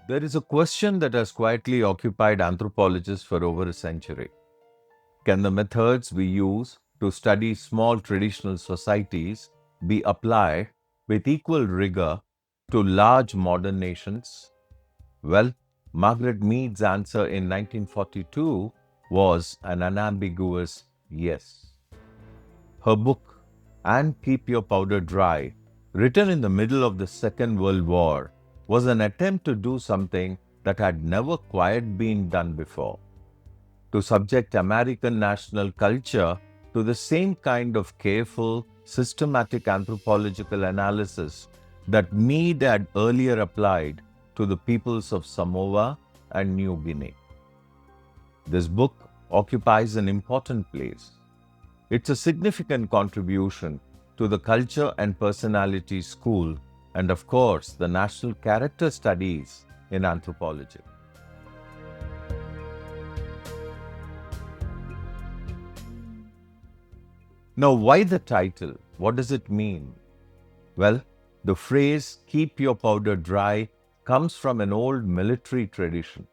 There is a question that has quietly occupied anthropologists for over a century. Can the methods we use to study small traditional societies be applied with equal rigor to large modern nations? Well, Margaret Mead's answer in 1942 was an unambiguous yes. Her book, And Keep Your Powder Dry, written in the middle of the Second World War, was an attempt to do something that had never quite been done before: to subject American national culture to the same kind of careful, systematic anthropological analysis that Mead had earlier applied to the peoples of Samoa and New Guinea. This book occupies an important place. It's a significant contribution to the Culture and Personality School and, of course, the National Character Studies in Anthropology. Now, why the title? What does it mean? Well, the phrase "keep your powder dry" comes from an old military tradition.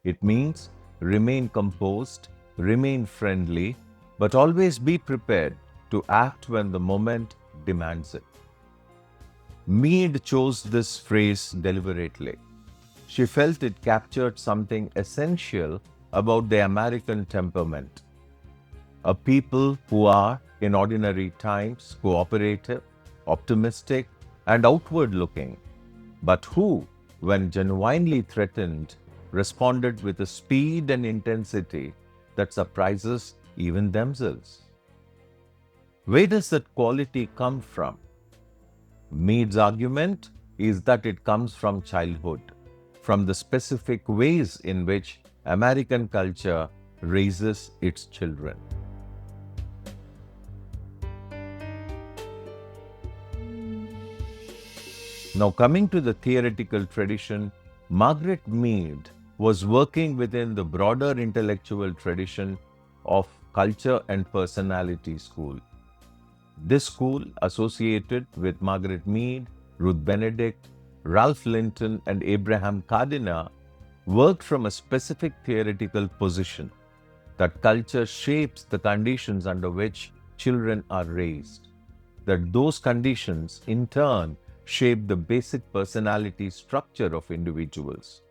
It means remain composed, remain friendly, but always be prepared to act when the moment demands it. Mead chose this phrase deliberately. She felt it captured something essential about the American temperament: a people who are, in ordinary times, cooperative, optimistic, and outward looking, but who, when genuinely threatened, responded with a speed and intensity that surprises even themselves. Where does that quality come from? Mead's argument is that it comes from childhood, from the specific ways in which American culture raises its children. Now, coming to the theoretical tradition, Margaret Mead was working within the broader intellectual tradition of Culture and Personality School. This school, associated with Margaret Mead, Ruth Benedict, Ralph Linton, and Abraham Cardina, worked from a specific theoretical position that culture shapes the conditions under which children are raised, that those conditions, in turn, shape the basic personality structure of individuals,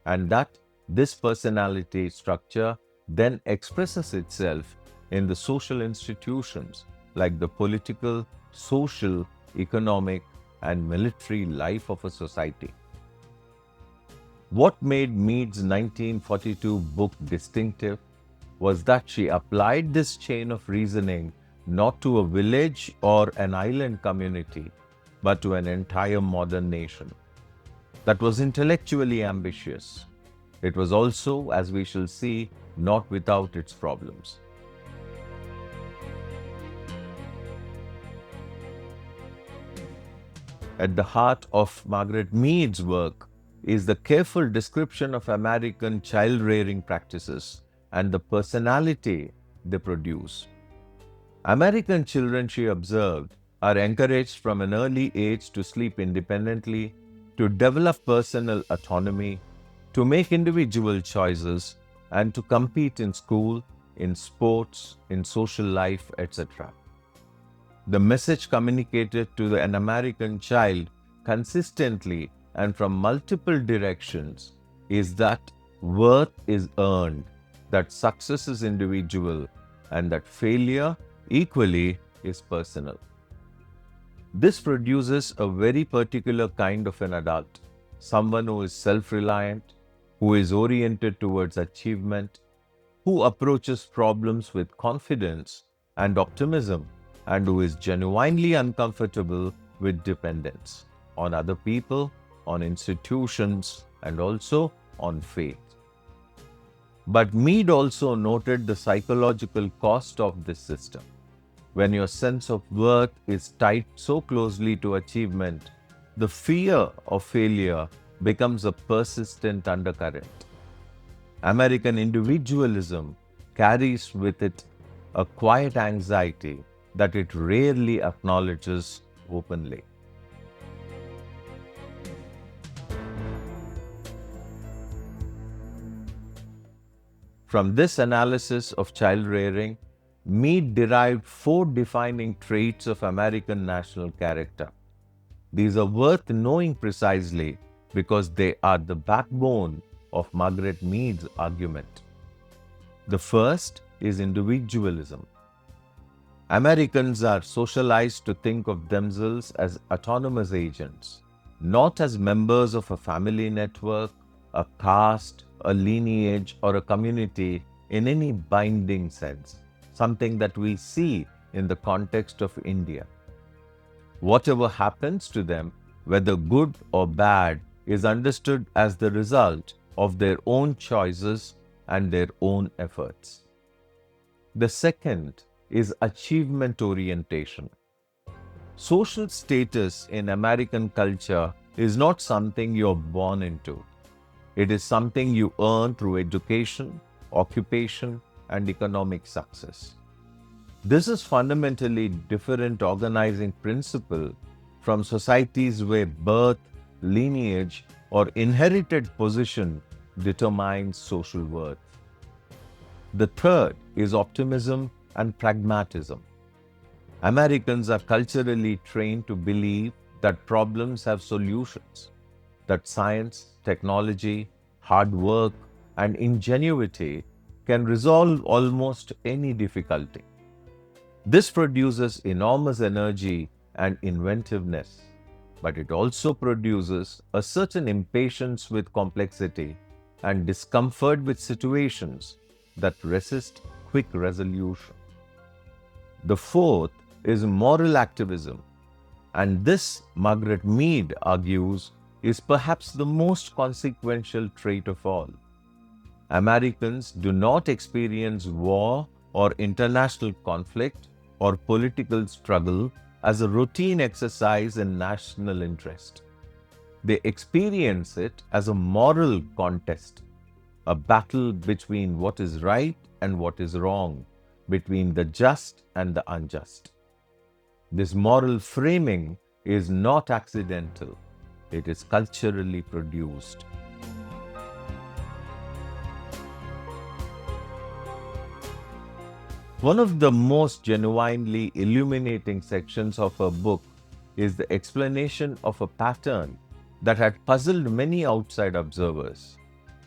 and that this personality structure then expresses itself in the social institutions like the political, social, economic, and military life of a society. What made Mead's 1942 book distinctive was that she applied this chain of reasoning not to a village or an island community, but to an entire modern nation. That was intellectually ambitious. It was also, as we shall see, not without its problems. At the heart of Margaret Mead's work is the careful description of American child-rearing practices and the personality they produce. American children, she observed, are encouraged from an early age to sleep independently, to develop personal autonomy, to make individual choices, and to compete in school, in sports, in social life, etc. The message communicated to an American child consistently and from multiple directions is that worth is earned, that success is individual, and that failure equally is personal. This produces a very particular kind of an adult, someone who is self-reliant, who is oriented towards achievement, who approaches problems with confidence and optimism, and who is genuinely uncomfortable with dependence on other people, on institutions, and also on faith. But Mead also noted the psychological cost of this system. When your sense of worth is tied so closely to achievement, the fear of failure becomes a persistent undercurrent. American individualism carries with it a quiet anxiety that it rarely acknowledges openly. From this analysis of child rearing, Mead derived 4 defining traits of American national character. These are worth knowing precisely because they are the backbone of Margaret Mead's argument. The first is individualism. Americans are socialized to think of themselves as autonomous agents, not as members of a family network, a caste, a lineage, or a community in any binding sense, something that we see in the context of India. Whatever happens to them, whether good or bad, is understood as the result of their own choices and their own efforts. The second is achievement orientation. Social status in American culture is not something you're born into. It is something you earn through education, occupation, and economic success. This is fundamentally different organizing principle from societies where birth, lineage, or inherited position determines social worth. The third is optimism and pragmatism. Americans are culturally trained to believe that problems have solutions, that science, technology, hard work, and ingenuity can resolve almost any difficulty. This produces enormous energy and inventiveness, but it also produces a certain impatience with complexity and discomfort with situations that resist quick resolution. The fourth is moral activism, and this, Margaret Mead argues, is perhaps the most consequential trait of all. Americans do not experience war or international conflict or political struggle as a routine exercise in national interest. They experience it as a moral contest, a battle between what is right and what is wrong, between the just and the unjust. This moral framing is not accidental, it is culturally produced. One of the most genuinely illuminating sections of her book is the explanation of a pattern that had puzzled many outside observers,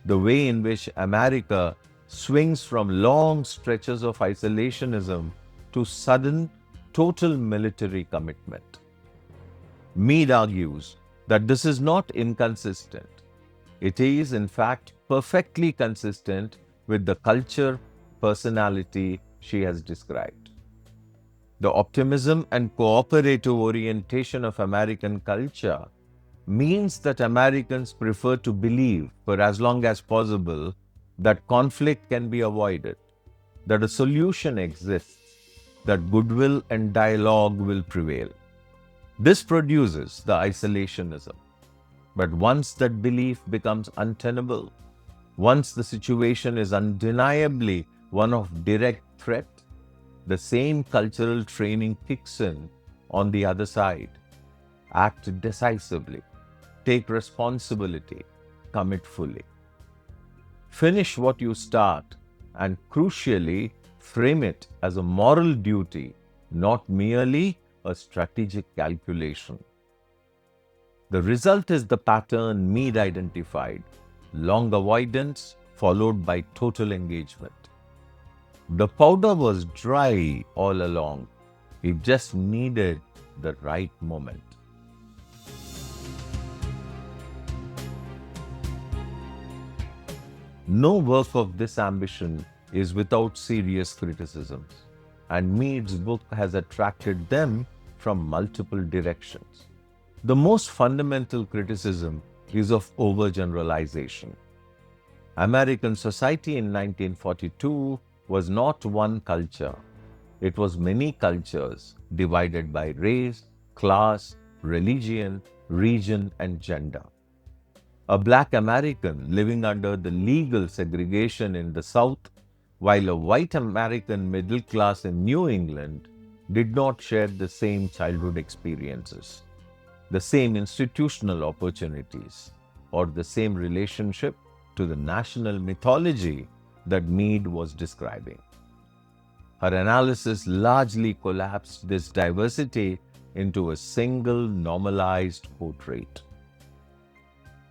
the way in which America swings from long stretches of isolationism to sudden, total military commitment. Mead argues that this is not inconsistent. It is, in fact, perfectly consistent with the culture, personality she has described. The optimism and cooperative orientation of American culture means that Americans prefer to believe, for as long as possible, that conflict can be avoided, that a solution exists, that goodwill and dialogue will prevail. This produces the isolationism. But once that belief becomes untenable, once the situation is undeniably one of direct threat, the same cultural training kicks in on the other side. Act decisively, take responsibility, commit fully. Finish what you start, and crucially, frame it as a moral duty, not merely a strategic calculation. The result is the pattern Mead identified: long avoidance followed by total engagement. The powder was dry all along. It just needed the right moment. No work of this ambition is without serious criticisms, and Mead's book has attracted them from multiple directions. The most fundamental criticism is of overgeneralization. American society in 1942 was not one culture. It was many cultures divided by race, class, religion, region, and gender. A black American living under the legal segregation in the South, while a white American middle class in New England did not share the same childhood experiences, the same institutional opportunities, or the same relationship to the national mythology that Mead was describing. Her analysis largely collapsed this diversity into a single normalized portrait.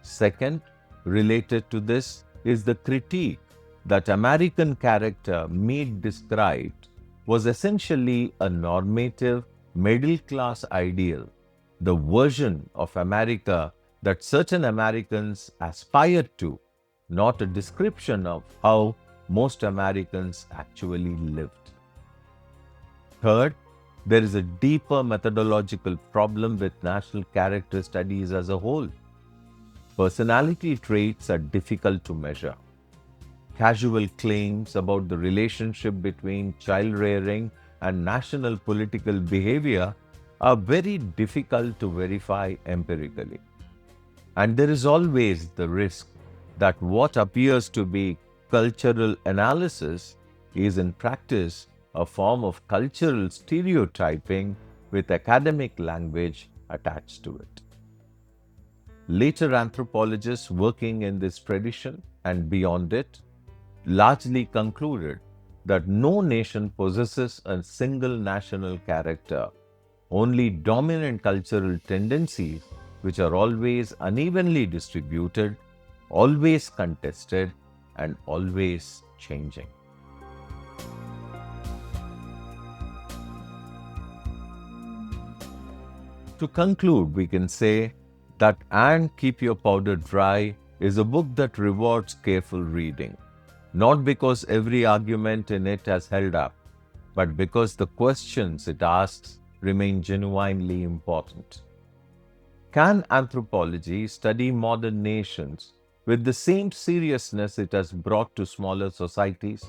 Second, related to this is the critique that American character Mead described was essentially a normative middle-class ideal, the version of America that certain Americans aspired to, not a description of how most Americans actually lived. Third, there is a deeper methodological problem with national character studies as a whole. Personality traits are difficult to measure. Casual claims about the relationship between child rearing and national political behavior are very difficult to verify empirically. And there is always the risk that what appears to be cultural analysis is in practice a form of cultural stereotyping with academic language attached to it. Later anthropologists working in this tradition and beyond it largely concluded that no nation possesses a single national character, only dominant cultural tendencies which are always unevenly distributed, always contested, and always changing. To conclude, we can say that And Keep Your Powder Dry is a book that rewards careful reading, not because every argument in it has held up, but because the questions it asks remain genuinely important. Can anthropology study modern nations with the same seriousness it has brought to smaller societies?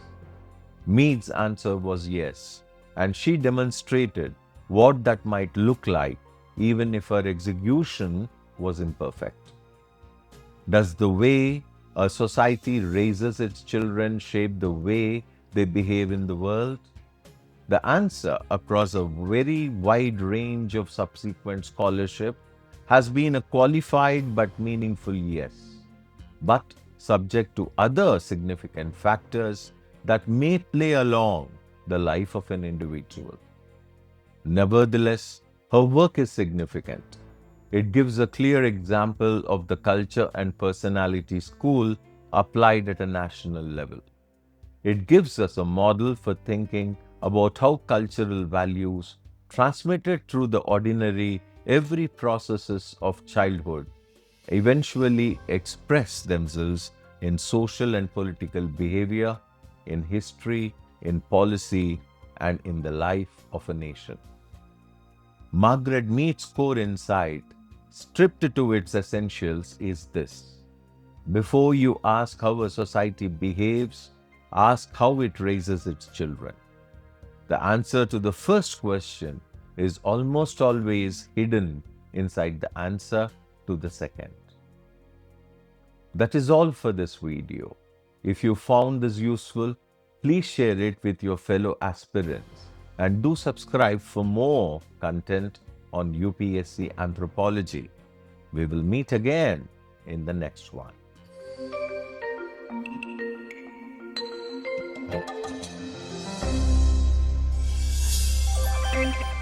Mead's answer was yes, and she demonstrated what that might look like even if her execution was imperfect. Does the way a society raises its children shape the way they behave in the world? The answer, across a very wide range of subsequent scholarship, has been a qualified but meaningful yes, but subject to other significant factors that may play along the life of an individual. Nevertheless, her work is significant. It gives a clear example of the culture and personality school applied at a national level. It gives us a model for thinking about how cultural values transmitted through the ordinary every processes of childhood eventually express themselves in social and political behavior, in history, in policy, and in the life of a nation. Margaret Mead's core insight, stripped to its essentials, is this: before you ask how a society behaves, ask how it raises its children. The answer to the first question is almost always hidden inside the answer to the second. That is all for this video. If you found this useful, please share it with your fellow aspirants and do subscribe for more content on UPSC Anthropology. We will meet again in the next one. Thank you.